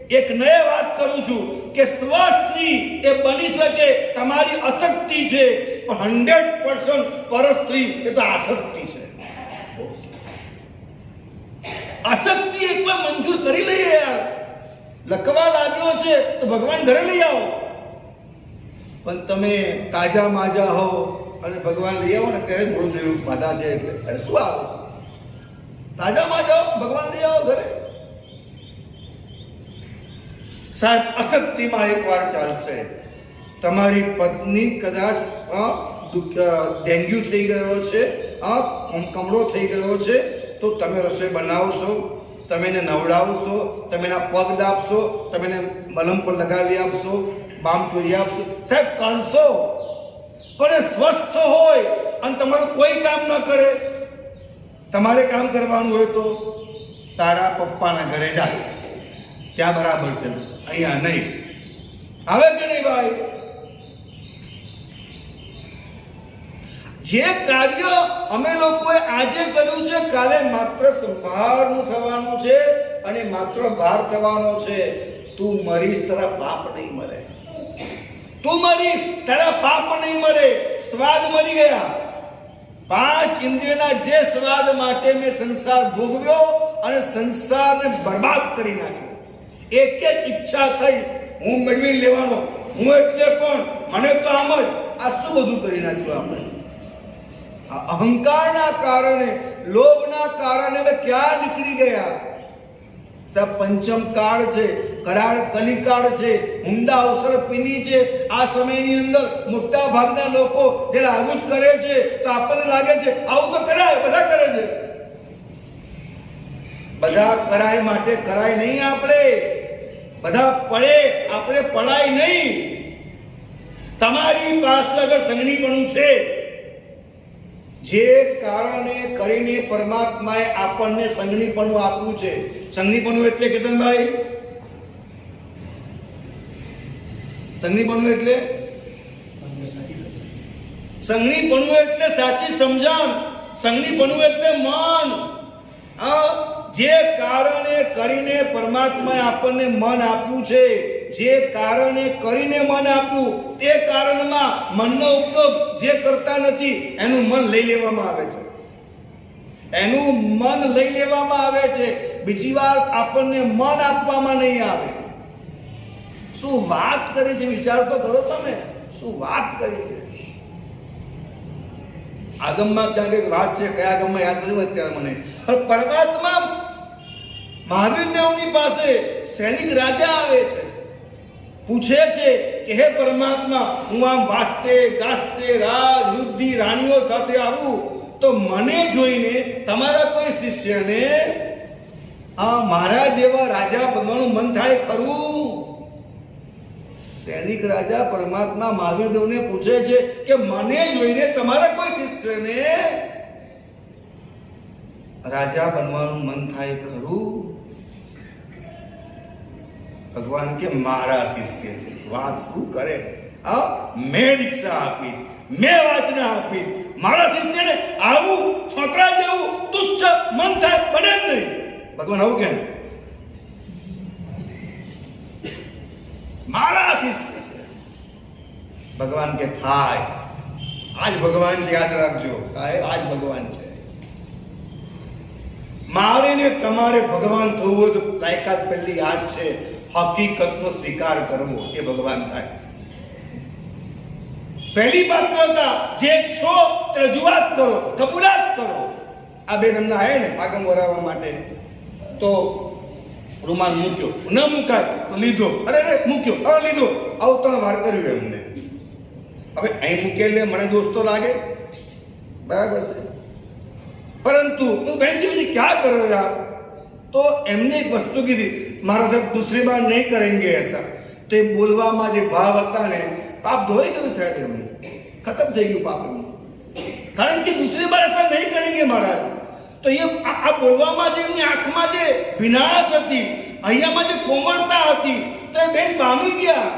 એક નય વાત કરું છું કે સ્વસ્ત્રી એ બની શકે તમારી અશક્તિ છે, પણ 100% પરસ્ત્રી એ તો આસક્તિ છે. આસક્તિ એકવાર મંજૂર કરી લઈએ યાર. લખવા લાગ્યો છે તો ભગવાન ઘરે લઈ આવો. પણ તમે તાજા માજા હો અને ભગવાન લઈ આવો ને ત્યારે મોડું થયું બાધા છે એટલે અરે શું આવો છો? તાજા માજા ભગવાન લઈ આવો ઘરે. સાહેબ અશક્તિમાં એક વાર ચાલશે. તમારી પત્ની કદાચ ડેન્ગ્યુ થઈ ગયો છે, કમળો થઈ ગયો છે, તો તમે રસોઈ બનાવશો, તમે એને નવડાવશો, તમે એના પગ દાબશો, તમે એને મલમ પર લગાવી આપશો, બામ ચોરી આપશો, સાહેબ કરશો. પણ એ સ્વસ્થ હોય અને તમારું કોઈ કામ ન કરે, તમારે કામ કરવાનું હોય તો તારા પપ્પાના ઘરે જાય, ત્યાં બરાબર છે, અહીંયા નહીં. આવે કે નહીં ભાઈ? જે કાર્ય અમે લોકોએ આજે કર્યું છે, કાલે માત્ર સંભાળનું થવાનું છે અને માત્ર બહાર થવાનો છે. તું મરીશ, તારા પાપ નહીં મરે. તું મરીશ, તારા પાપ નહીં મરે. સ્વાદ મરી ગયા. 5 ઇન્દ્રિયના જે સ્વાદ માટે મેં સંસાર ભોગવ્યો અને સંસારને બરબાદ કરી નાખ્યો. એક એક ઈચ્છા થઈ હું મેળવી લેવાનો, હું એટલે પણ મને તો આમ જ. આ શું બધું કરી નાખ્યું આપણે? અહંકારના કારણે, લોભના કારણે હવે ક્યાં નીકળી ગયા? સાહેબ પંચમ કાળ છે, કરાળ કલિકાળ છે, ઊંડા અવસર પીની છે. આ સમયની અંદર મોટા ભાગના લોકો જ્યારે આવું જ કરે છે તો આપણને લાગે છે આવું તો કરાય, બધા કરે છે. બધા કરાય માટે કરાય નહીં. આપણે બધા પડે, આપણે પડાય નહીં. તમારી પાસે અગર સંગણીપણું છે, જે કારણે કરીને પરમાત્માએ આપણને સંગણીપણું આપ્યું છે. સંગણીપણું એટલે કેતનભાઈ, સંગણીપણું એટલે સંગણીપણું એટલે સાચી સમજણ. સંગણીપણું એટલે મન. જે કારણે કરીને પરમાત્માએ આપણને મન આપ્યું છે, જે કારણે કરીને મન આપ્યું, તે કારણમાં મનનો ઉપયોગ જે કરતા નથી એનું મન લઈ લેવામાં આવે છે. એનું મન લઈ લેવામાં આવે છે. બીજી વાર આપણને મન આપવામાં નહીં આવે. શું વાત કરી છે? વિચાર તો કરો તમે. શું વાત કરી છે? આગમમાં ક્યાં કઈક વાત છે, કયા આગમમાં યાદ નથી અત્યારે મને. પરમાત્મા મહાવીર દેવની પાસે સૈનિક રાજા આવે છે, પૂછે છે કે હે પરમાત્મા, હું આમ વાસ્તે ગાસ્તે રાજ વૃદ્ધિ રાણીઓ સાથે આવું તો મને જોઈને તમારા કોઈ શિષ્યને મારા જેવા રાજા બનવાનું મન થાય ખરું? સૈનિક રાજા પરમાત્મા મહાવીર દેવને પૂછે છે કે મને જોઈને તમારા કોઈ શિષ્યને રાજા બનવાનું મન થાય ખરું? ભગવાન કે મારા શિષ્ય છે. વાત શું કરે? મેં દીક્ષા આપીશ, મેં વાચના આપીશ. મારા શિષ્યને આવું છોકરા જેવું તુચ્છ મન થાય, બને જ નહીં. ભગવાન આવું કેમ? મારા શિષ્ય છે. ભગવાન કે થાય. આજ ભગવાન છે, યાદ રાખજો સાહેબ, આજ ભગવાન છે. મારે ને તમારે ભગવાન થવું હોય તો લાયકાત પહેલી યાદ છે, હકીકતનો સ્વીકાર કરવો, એ ભગવાન થાય. પહેલી પાત્રતા જે છો તે રજૂઆત કરો, કબૂલાત કરો. આ બે નમના હે ને આગમ વરાવવા માટે તો રૂમાલ મૂક્યો, ન મુકાય તો લીધો, અરે મૂક્યો, હવે લીધો, આવું ત્રણ વાર કર્યું એમને. હવે અહીં મૂકેલે મને દોસ્તો લાગે, બરાબર છે. પરંતુ હું બહેનજી પછી ક્યાં કરો યાર? તો એમને એક વસ્તુ કીધી, મારા સાહેબ દૂસરી બાર નહીં કરેંગે એસા. તો એ બોલવામાં જે ભાવ હતા ને, પાપ ધોઈ ગયું સાહેબ, એમને ખતમ થઈ ગયું પાપ એમનું. કારણ કે દૂસરી બાર એસા નહીં કરેંગે મહારાજ. તો એ આ બોલવામાં જે એમની આંખમાં જે ભીનાશ હતી, અહીંયામાં જે કોમળતા હતી, તો એ બેન પામી ગયા.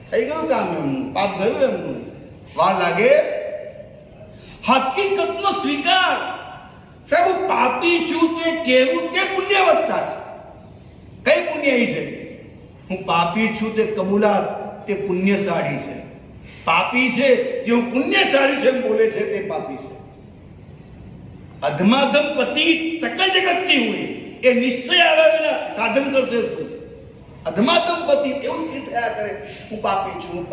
થઈ ગયું કામ એમનું, પાપ ગયું એમનું. વાર લાગે. હકીકતનો સ્વીકાર. સાહેબ હું પાપી છું તે કહેવું તે પુણ્યવત્તા છે. પુણ્યશાળી છે. હું પાપી છું તે કબૂલાત તે પુણ્યશાળી છે. પાપી છે જે હું પુણ્યશાળી છે એમ બોલે છે તે પાપી છે. અધમાધમ પતિ સકલ જગતથી હુઈ, એ નિશ્ચય આવ્યા વિના સાધન કરશે શું? અધમાધમ પતિ એવું ફીલ થયા કરે હું પાપી છું.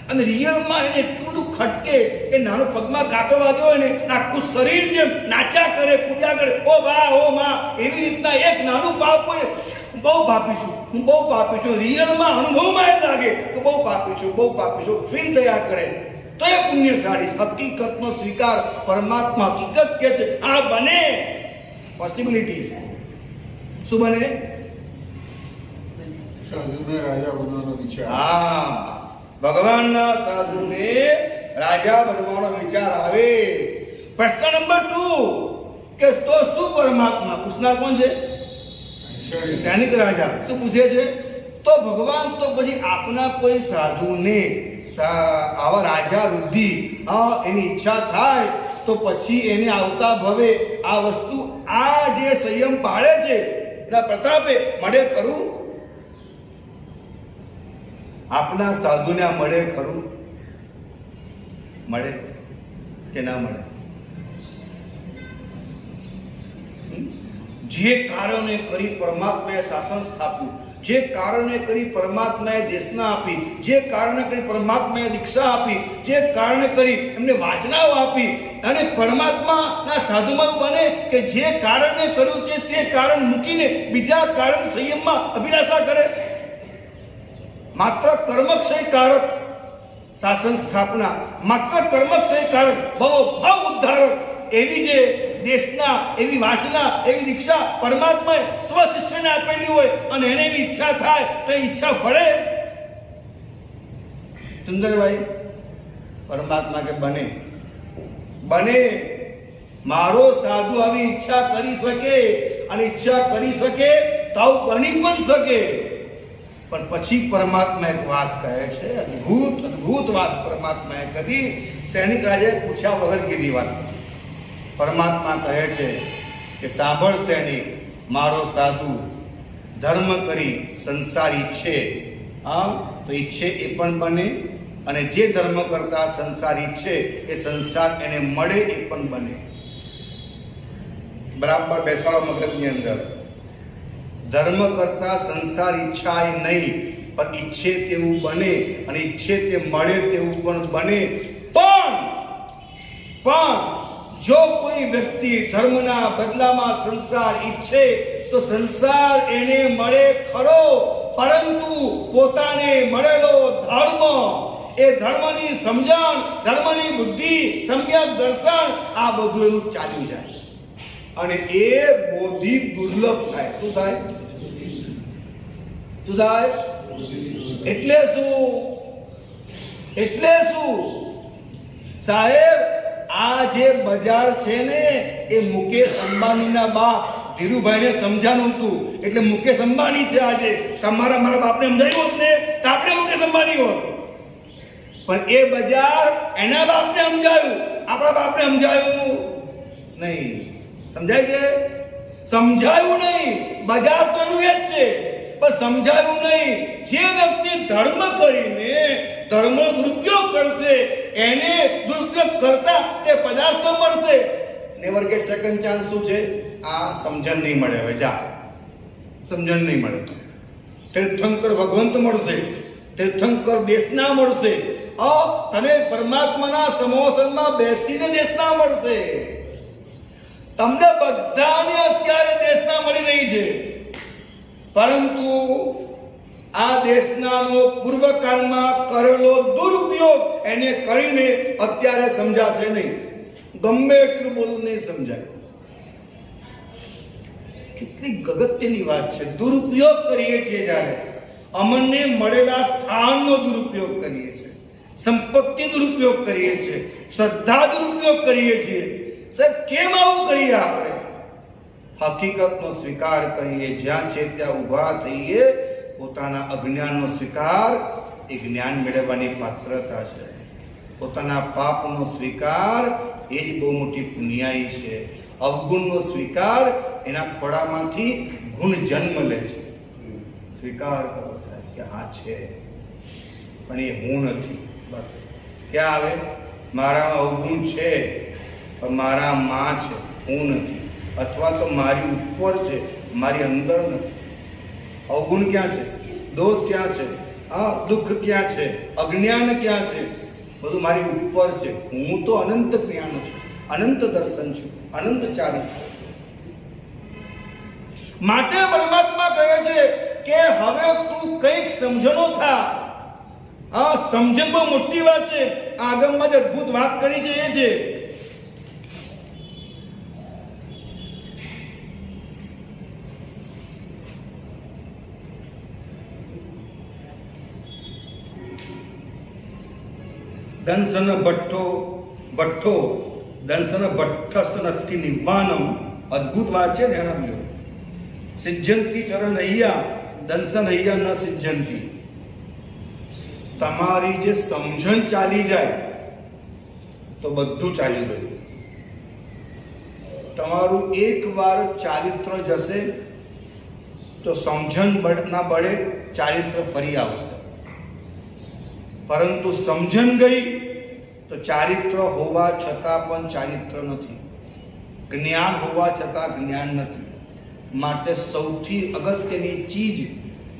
અને રિયલમાં એને એટલું બધું ખટકે કે નાનો પગમાં કાંટો વાગ્યો હોય ને આખું શરીર જેમ નાચ્યા કરે, કૂદ્યા કરે, ઓ બા ઓ માં, એવી રીતના એક નાનું પાપ હોય, બહુ પાપી છું, હું બહુ પાપી છું. રિયલમાં અનુભવમાં એમ લાગે તો બહુ પાપી છું, બહુ પાપી છું ફીલ થયા કરે તો એ પુણ્યશાળી. હકીકતનો સ્વીકાર પરમાત્મા હકીકત કે છે આ બને પોસિબિલિટી. શું બને? સાધુને રાજા બનવાનો વિચાર. હા, ભગવાનના સાધુને રાજા બનવાનો વિચાર આવે. પ્રશ્ન નંબર 2 કે તો શું પરમાત્મા? પૂછનાર કોણ છે? સૈનિક રાજા. શું પૂછે છે? તો ભગવાન તો પછી આપના કોઈ સાધુને આવા રાજા વૃદ્ધિ એની ઈચ્છા થાય તો પછી એને આવતા ભવે આ વસ્તુ આ જે સંયમ પાળે છે એના પ્રતાપે મળે ખરું? આપના સાધુને મળે ખરું? મળે કે ના મળે? જે કારણે કરી પરમાત્માએ શાસન સ્થાપ્યું, જે કારણે કરી પરમાત્માએ દેશના આપી, જે કારણે કરી પરમાત્માએ દીક્ષા આપી, જે કારણે કરી એમને વાચનાઓ આપી, અને પરમાત્માના સાધુમાં બને કે જે કારણે કર્યું છે તે કારણ મૂકીને બીજા કારણ સંયમમાં અભિલાષા કરે. માત્ર કર્મક્ષય કારક શાસન સ્થાપના, માત્ર કર્મક્ષય કારક ભાવ ઉદ્ધારક એવી જે દેશના, એવી વાચના, એવી દીક્ષા પરમાત્માએ સ્વ શિષ્યને આપેલી હોય અને એને એવી ઈચ્છા થાય તો એ ઈચ્છા ફળે? સુંદરભાઈ, પરમાત્મા કે બને બને. મારો સાધુ આવી ઈચ્છા કરી શકે અને ઈચ્છા કરી શકે તો બની પણ શકે. પણ પછી પરમાત્મા એક વાત કહે છે, અદ્ભુત વાત પરમાત્માએ કદી સૈનિક રાજાએ પૂછ્યા વગર કીધી વાત છે. પરમાત્મા કહે છે કે સાંભળ સૈનિક, મારો સાધુ ધર્મ કરી સંસાર ઈચ્છે તો ઈચ્છે એ પણ બને, અને જે ધર્મ કરતા સંસાર ઈચ્છે એ સંસાર એને મળે એ પણ બને. બરાબર બેસાડો મગજની અંદર. ધર્મ કરતા સંસાર ઈચ્છાય નહીં, પણ ઈચ્છે તેવું બને, અને ઈચ્છે તે મળે તેવું પણ બને. પણ જો કોઈ વ્યક્તિ ધર્મના બદલામાં સંસાર ઈચ્છે તો સંસાર એને મળે ખરો, પરંતુ પોતાને મળેલો ધર્મ, એ ધર્મની સમજણ, ધર્મની બુદ્ધિ, સમ્યક દર્શન, આ બધું એનું ચાલી જાય અને એ બોધિ દુર્લભ થાય. શું થાય? શું થાય? એટલે શું સાહેબ, આ જે બજાર છે ને એ મુકેશ અંબાણીના બાપ ધીરુભાઈને સમજાનું હતું, એટલે મુકેશ અંબાણી છે આજે. તમારા મારા બાપને સમજાયું હોત ને તો આપણે મુકેશ અંબાણી હોત. પણ એ બજાર એના બાપને સમજાયું, આપણા બાપને સમજાયું નહીં. સમજાય છે? સમજાયું નહીં. બજાર તો એનું એ જ છે, પણ સમજાયું નહીં. જે વ્યક્તિ ધર્મ કરીને ધર્મનો દુરુપયોગ કરશે એને દુરુપયોગ કરતા તે પદાર્થો મળશે. Never get second chance. શું છે? આ સમજણ નહીં મળે. હવે જા, સમજણ નહીં મળે. તીર્થંકર ભગવંત મળશે, તીર્થંકર દેશના મળશે, તને પરમાત્માના સમોસનમાં બેસીને દેશના મળશે. તમને બધાને અત્યારે દેશના મળી રહી છે, પરંતુ આ દેશનાનો પૂર્વકાળમાં કરેલો દુરુપયોગ એને કરીને અત્યારે સમજાશે નહીં. ગમે એટલું બોલું નહીં સમજાય. કેટલી અગત્યની વાત છે. દુરુપયોગ કરીએ છીએ જ્યારે, અમને મળેલા સ્થાનનો દુરુપયોગ કરીએ છીએ, સંપત્તિ દુરુપયોગ કરીએ છીએ, શ્રદ્ધા દુરુપયોગ કરીએ છીએ. સાહેબ, કેમ આવું કરીએ આપણે? હકીકતનો સ્વીકાર કરીએ, જ્યાં છે ત્યાં ઊભા થઈએ. પોતાના અજ્ઞાનનો સ્વીકાર એ જ્ઞાન મેળવવાની પાત્રતા છે. પોતાના પાપનો સ્વીકાર એ જ બહુ મોટી પુણ્યાઈ છે. અવગુણનો સ્વીકાર એના ખોળામાંથી ગુણ જન્મ લે છે. સ્વીકાર કરો સાહેબ કે હા છે, પણ એ હું નથી. બસ ક્યાં આવે? મારામાં અવગુણ છે પણ મારા માં છે, હું નથી. અથવા તો મારી ઉપર છે, મારી અંદર નથી. અવગુણ ક્યાં છે? દોષ ક્યાં છે? દુઃખ ક્યાં છે? અજ્ઞાન ક્યાં છે? બધું મારી ઉપર છે. હું તો અનંત જ્ઞાન છું, અનંત દર્શન છું, અનંત ચારિત્ર છું. માટે પરમાત્મા કહે છે કે હવે તું કંઈક સમજણો થા. સમજણ બહુ મોટી વાત છે. આગમમાં જ અદભુત વાત કરી છે એ છે દંસન ભઠ્ઠો દંસન ભઠ્ઠસ્નથી નિવાનમ. અદભુત વાત છે, ધ્યાન આપજો. સિદ્ધંતી ચરણ હૈયા દંસન હૈયા ન સિદ્ધંતી. તમારી જે સમજણ ચાલી જાય તો બધું ચાલી ગયું. તમારું એકવાર ચારિત્ર જશે તો સમજણ ના બળે ચારિત્ર ફરી આવશે. પરંતુ સમજણ ગઈ તો ચારિત્ર હોવા છતાં પણ ચારિત્ર નથી, જ્ઞાન હોવા છતાં જ્ઞાન નથી. માટે સૌથી અગત્યની ચીજ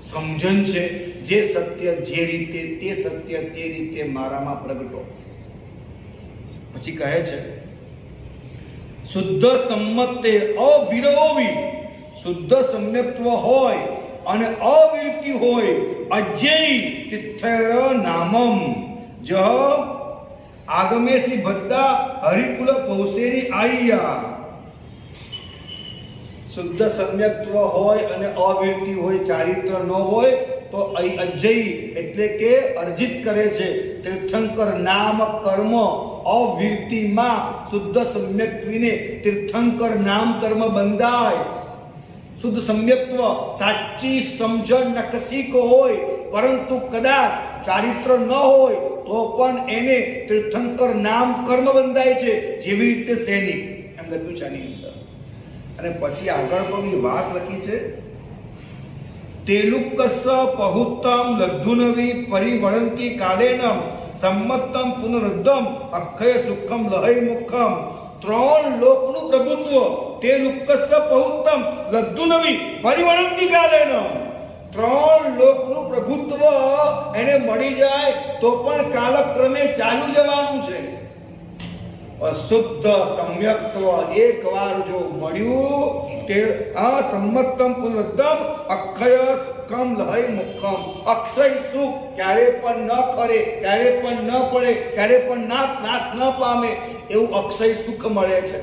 સમજણ છે. જે સત્ય જે રીતે, તે સત્ય તે રીતે મારામાં પ્રગટો. પછી કહે છે શુદ્ધ સંમતે અવિરોવી. શુદ્ધ સમ્યક્ત્વ હોય અને અવિરતિ હોય. અજ્જય તિથ્ય નામમ જ આગમેસી ભદ્દા હરિકુલ પૌસેરી આઈયા. શુદ્ધ સમ્યક્ત્વ હોય અને અવિરતિ હોય, ચારિત્ર ન હોય તો અજ્જય એટલે કે અર્જિત કરે છે. તીર્થંકર નામ કર્મ અવિરતિમાં શુદ્ધ સમ્યક્ત્વીને તીર્થંકર નામ કર્મ બંધાય. શુદ્ધ સમ્યક્ત્વ સાચી સમજણ નકશીક હોય પરંતુ કદાચ ચારિત્ર ન હોય તો પણ એને તીર્થંકર નામ કર્મ બંધાય છે. જેવી રીતે સૈનિક એમ લખ્યું છે આની અંદર. અને પછી આગળ કોઈ વાત લખી છે તેલુકસ પહુત્તમ લદ્ધુનવી પરિવળંતી કાલેનમ સંમત્તમ પુનરુદ્ધમ અક્ષય સુખમ લહય મુખમ. 3 લોકનું પ્રભુત્વ તેલુકસ પહુત્તમ લદ્ધુનવી પરિવળંતી કાલેનમ. 3 લોકનું પ્રભુત્વ એને મળી જાય તો પણ કાલક્રમે ચાલુ જવાનું છે. શુદ્ધ સમ્યક્ત્વ એકવાર જો મળ્યું તે સંમત્તમ પુનરુદ્ધમ અક્ષય સુખમ લહય મુખમ. અક્ષય સુખ ક્યારે પણ ન ખરે, ક્યારે પણ ન પડે, ક્યારે પણ નાશ ન પામે એવું અક્ષય સુખ મળે છે.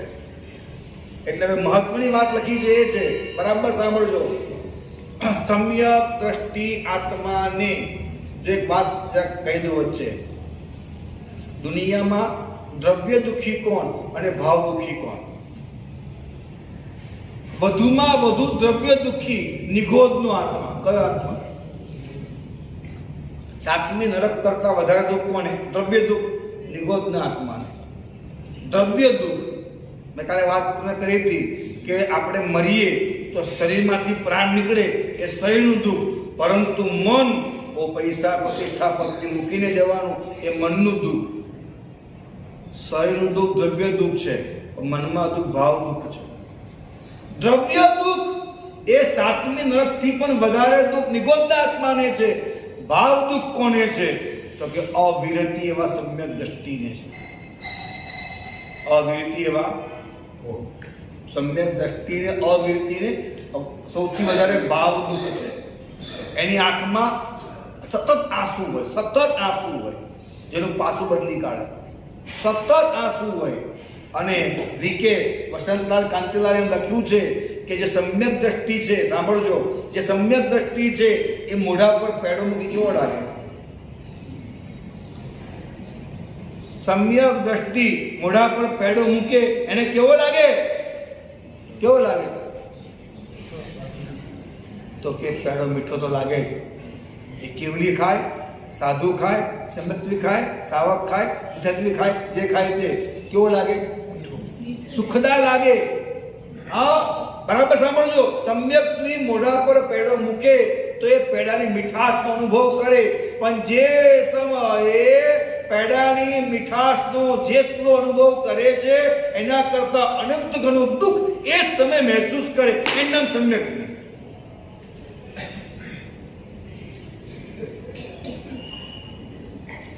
એટલે હવે મહત્વની વાત લખી છે એ છે, બરાબર સાંભળજો. સમ્યક દ્રષ્ટિ આત્માને જો એક વાત કહી દઉં વચ્ચે. દુનિયામાં દ્રવ્ય દુઃખી કોણ અને ભાવ દુઃખી કોણ? વધુમાં વધુ દ્રવ્ય દુઃખી નિગોદનો આત્મા. કયો આત્મા? સાતમી નરક કરતા વધારે દુઃખ કોને? દ્રવ્ય દુઃખ નિગોદના આત્માને. દ્રવ્ય દુઃખ મેં કાલે વાત તમે કરી હતી કે આપણે મરીએ તો શરીરમાંથી પ્રાણ નીકળે એ શરીરનું દુઃખ, પરંતુ મન પૈસા પ્રતિષ્ઠા પત્ની મૂકીને જવાનું એ મનનું દુઃખ. શરીરનું દુઃખ દ્રવ્ય દુઃખ છે, મનમાં દુઃખ ભાવ દુઃખ છે. દ્રવ્ય દુઃખ એ સાતમી નરકથી પણ વધારે દુઃખ નિગોદના આત્માને છે. ભાવ દુઃખ કોને છે? તો કે અવિરતિ એવા સમ્યક દ્રષ્ટિને છે. અવિરતિ એવા સમ્યક દ્રષ્ટિને, અવિરતિને સૌથી વધારે ભાવ દુઃખ છે. એની આંખમાં સતત આંસુ હોય, સતત આંસુ હોય, જેનું પાસું બદલી કાઢે. સતત આંસુ હોય. અને વીકે વસંતલાલ કાંતિલાલ એમ લખ્યું છે કે જે સમ્યક દ્રષ્ટિ છે, સાંભળજો, જે સમ્યક દ્રષ્ટિ છે એ મોઢા પર પેડો મૂકી કેવો લાગે? સમ્યક દ્રષ્ટિ મોઢા પર પેડો મૂકે એને કેવો લાગે? કેવો લાગે? તો કે પેડો મીઠો તો લાગે જ. એ કેવલી ખાય, સાધુ ખાય, સમત્વી ખાય, સાવક ખાય, વિધત્વી ખાય, જે ખાય તે કેવો લાગે? સુખદા લાગે. હા, બરાબર સાંભળજો. સમ્યકની મોઢા પર પેડો મૂકે તો એ પેડાની મીઠાશનો અનુભવ કરે. પણ જે સમયે પેડાની મીઠાશનો જેટલો અનુભવ કરે છે એના કરતા અનંત ઘણું દુઃખ એ સમય મહેસૂસ કરે, એનું નામ સમ્યક.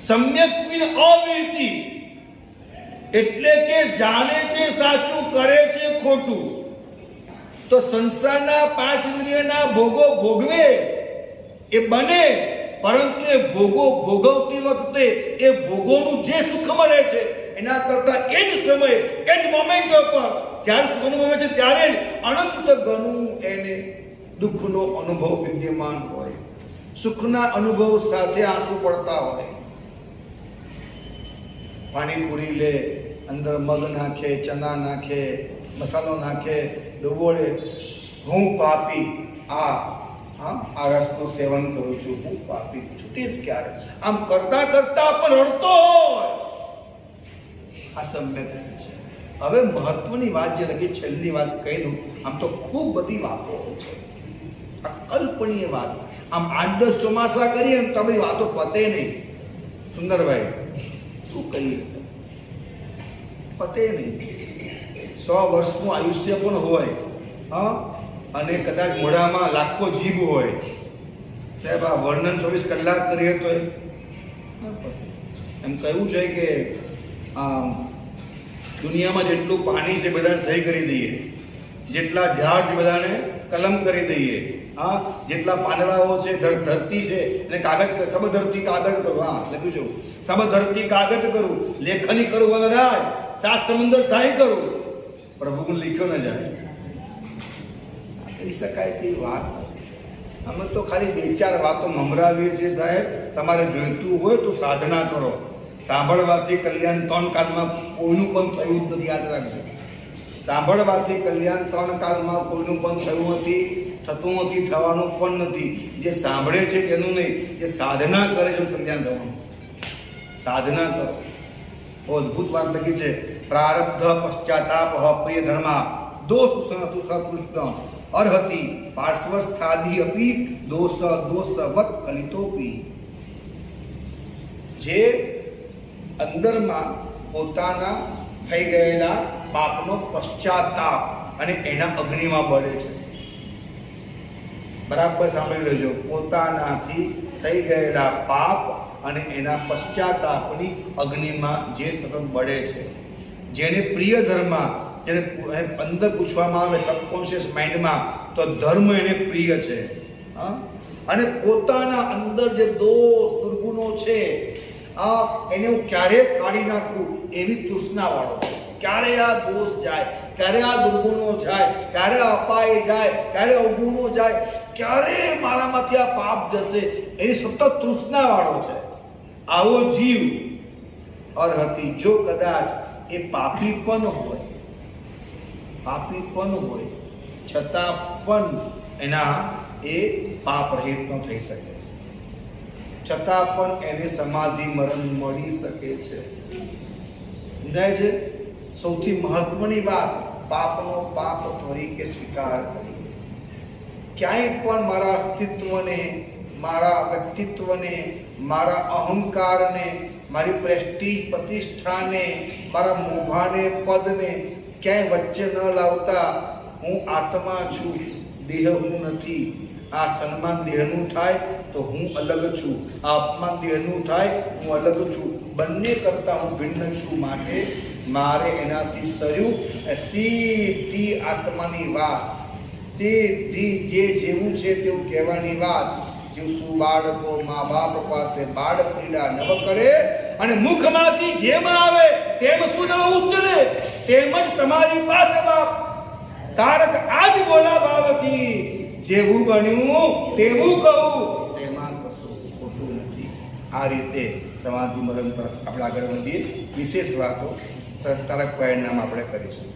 સમ્યક્ત્વિન અવિરતિ એટલે કે જાણે છે સાચું, કરે છે ખોટું. તો સંસારના પાંચ ઇન્દ્રિયના ભોગો ભોગવે એ બને, પરંતુ એ ભોગો ભોગવતી વખતે એ ભોગોનું જે સુખ મળે છે એના કરતા એ જ સમયે, એ જ મોમેન્ટ પર જ્યારે સુખ અનુભવે છે ત્યારે જ અનંત ઘણું એને દુઃખનો અનુભવ વિદ્યમાન હોય. સુખના અનુભવ સાથે આંસુ પડતા હોય. પાણીપુરી લે, અંદર મગ નાખે, ચના નાખે, મસાલો નાખે, ડબોળે, હું પાપી આ રસનું સેવન કરું છું, હું પાપી, છૂટીશ ક્યારે, આમ કરતા કરતા પણ રડતો હોય. આ સમ્યક છે. હવે મહત્વની વાત જે લગી છેલ્લી વાત કહી દઉં. આમ તો ખૂબ બધી વાતો છે, અકલ્પનીય વાત. આમ 8-10 ચોમાસા કરીએ ને તો બધી વાતો પતે નહીં. સુંદરભાઈ શું કહીએ, પતે નહીં. 100 વર્ષનું આયુષ્ય પણ હોય, હા, અને કદાચ મોઢામાં લાખો જીભ હોય. સાહેબ આ વર્ણન 24 કલાક કરીએ તો એમ કહ્યું છે કે દુનિયામાં જેટલું પાણી છે બધાને સહી કરી દઈએ, જેટલા ઝાડ છે બધાને કલમ કરી દઈએ, હા, જેટલા પાંદડાઓ છે, ધરતી છે એને કાગળ, સબ ધરતી કાગળ કરું, હા લખ્યું છે, સબ ધરતી કાગળ કરું, લેખની કરું વનરાય, 7 સમુદ્ર સાહી કરું, પ્રભુ લખ્યો ન જાય. કહી શકાય કે વાત અમે તો ખાલી 2-4 વાતો મમરાવીએ છીએ. સાહેબ તમારે જોઈતું હોય તો સાધના કરો. સાંભળવાથી કલ્યાણ 3 કાળમાં કોઈનું પણ થયું જ નથી, યાદ રાખજો. સાંભળવાથી કલ્યાણ 3 કાળમાં કોઈનું પણ થયું નથી, થતું નથી, થવાનું પણ નથી. જે સાંભળે છે તેનું નહીં, જે સાધના કરે છે કલ્યાણ થવાનું. સાધના કરો. બહુ અદભુત વાત લખી છે. પ્રારબ્ધ પશ્ચાતાપ પ્રિય ધર્મા દોષ સતુ સકૃષ્ણ અર્હતિ પાર્શ્વસ્થાદિ અપી દોષવત કલિતોપી. જે અંદરમાં પોતાના થઈ ગયેલા પાપનો પશ્ચાતાપ અને એના અગ્નિમાં બળે છે. બરાબર સાંભળી લેજો. પોતાનાથી થઈ ગયેલા પાપ અને એના પશ્ચાતાપની અગ્નિમાં જે સતત બળે છે, જેને પ્રિય ધર્મ, જેને અંદર પૂછવામાં આવે સબકોન્શિયસ માઇન્ડમાં, તો ધર્મ એને પ્રિય છે, હા, અને પોતાના અંદર જે દોષ દુર્ગુણો છે એને હું ક્યારે કાઢી નાખું એવી તૃષ્ણાવાળો છે. ક્યારે આ દોષ જાય, ક્યારે આ દુર્ગુણો જાય, ક્યારે અપાય જાય, ક્યારે અવગુણો જાય, ક્યારે મારામાંથી આ પાપ જશે, એની સતત તૃષ્ણાવાળો છે. આવો જીવ અર્હતિ, જો કદાચ એ પાપી પણ હોય, છતાં પણ એના એ પાપ રહિત ન થઈ શકે છે, છતાં પણ એને સમાધિ મરણ મળી શકે છે. સમજાય છે? સૌથી મહત્વની વાત, પાપનો પાપ તરીકે સ્વીકાર કરી. ક્યાંય પણ મારા અસ્તિત્વને, મારા વ્યક્તિત્વને, મારા અહંકારને, મારી પ્રેસ્ટીજ પ્રતિષ્ઠાને, મારા મોભાને, પદને ક્યાંય વચ્ચે ન લાવતા હું આત્મા છું, દેહ હું નથી. આ સન્માન દેહનું થાય તો હું અલગ છું, આ અપમાન દેહનું થાય હું અલગ છું. બંને કરતા હું ભિન્ન છું. માટે મારે એનાથી સર્યું સીધી આત્માની વાત, સીધી જે જેવું છે તેવું કહેવાની વાત. જેવું બાળકો મા બાપ પાસે બાળ પીડા નવ કરે અને મુખમાંથી જેમ આવે તેમ શું ઉચ્ચરે, તેમ જ તમારી પાસે બાપ તારક આજ બોલા ભાવથી જેવું બન્યું તેવું કહું, તેમાં કશું ખોટું નથી. આ રીતે સમાધિ મરણ પર આપણે આગળ વધીએ. વિશેષ વાતો સંસ્થારક પરિણામ આપણે કરીશું.